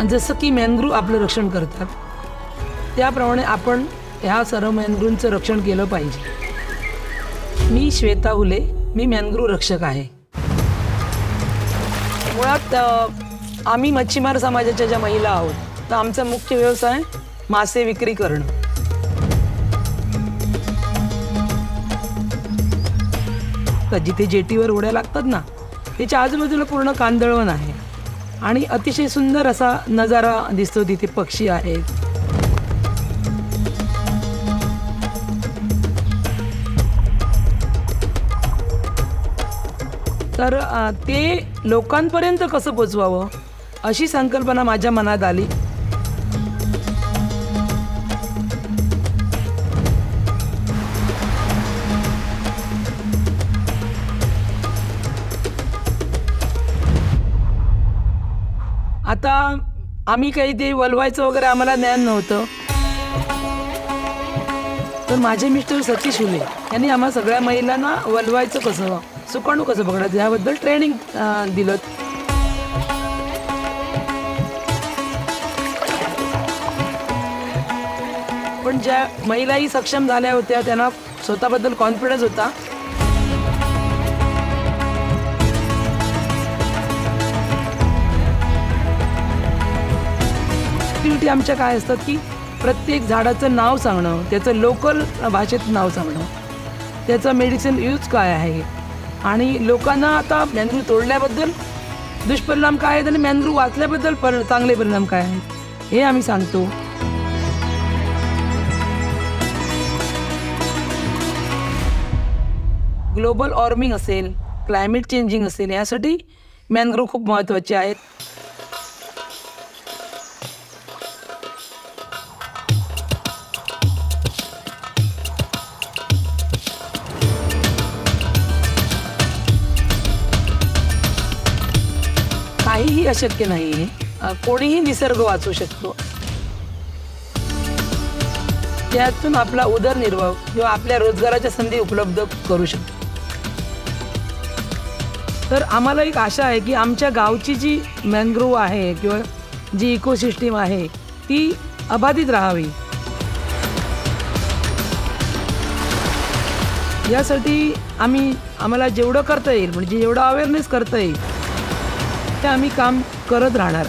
जसं की मॅनग्रोव्ह आपलं रक्षण करतात त्याप्रमाणे आपण ह्या सर्व मॅनग्रोव्हचं रक्षण केलं पाहिजे। मी श्वेता हुले, मी मॅनग्रोव्ह रक्षक आहे। मुळात आम्ही मच्छीमार समाजाच्या ज्या महिला आहोत तर आमचा मुख्य व्यवसाय मासे विक्री करणं। जिथे जेटीवर उड्या लागतात ना त्याच्या आजूबाजूला पूर्ण कांदळवन आहे आणि अतिशय सुंदर असा नजारा दिसतो। तिथे पक्षी आहेत। तर ते लोकांपर्यंत कसं पोचवावं अशी संकल्पना माझ्या मनात आली। आता आम्ही काही ते वलवायचं वगैरे आम्हाला ज्ञान नव्हतं, तर माझे मिस्टर सतीश हुले यांनी आम्हा सगळ्या महिलांना वलवायचं कसं, सुकाणू कसं पकडायचं याबद्दल ट्रेनिंग दिलं। पण ज्या महिलाही सक्षम झाल्या होत्या त्यांना स्वतःबद्दल कॉन्फिडन्स होता। ॲक्टिव्हिटी आमच्या काय असतात की प्रत्येक झाडाचं नाव सांगणं, त्याचं लोकल भाषेत नाव सांगणं, त्याचं मेडिसिन यूज काय आहे आणि लोकांना आता मॅनग्रोव्ह तोडल्याबद्दल दुष्परिणाम काय आहेत आणि मॅनग्रोव्ह वाचल्याबद्दल चांगले परिणाम काय आहेत हे आम्ही सांगतो। ग्लोबल वॉर्मिंग असेल, क्लायमेट चेंजिंग असेल, यासाठी मॅनग्रोव्ह खूप महत्त्वाचे आहेत। काहीही अशक्य नाही, कोणीही निसर्ग वाचू शकतो। त्यातून आपला उदरनिर्वाह किंवा आपल्या रोजगाराच्या संधी उपलब्ध करू शकतो। तर आम्हाला एक आशा आहे की आमच्या गावची जी मॅनग्रोव्ह आहे किंवा जी इकोसिस्टीम आहे ती अबाधित राहावी, यासाठी आम्हाला जेवढं करता येईल म्हणजे जेवढं अवेअरनेस करता येईल ते आम्ही काम करत राहणार।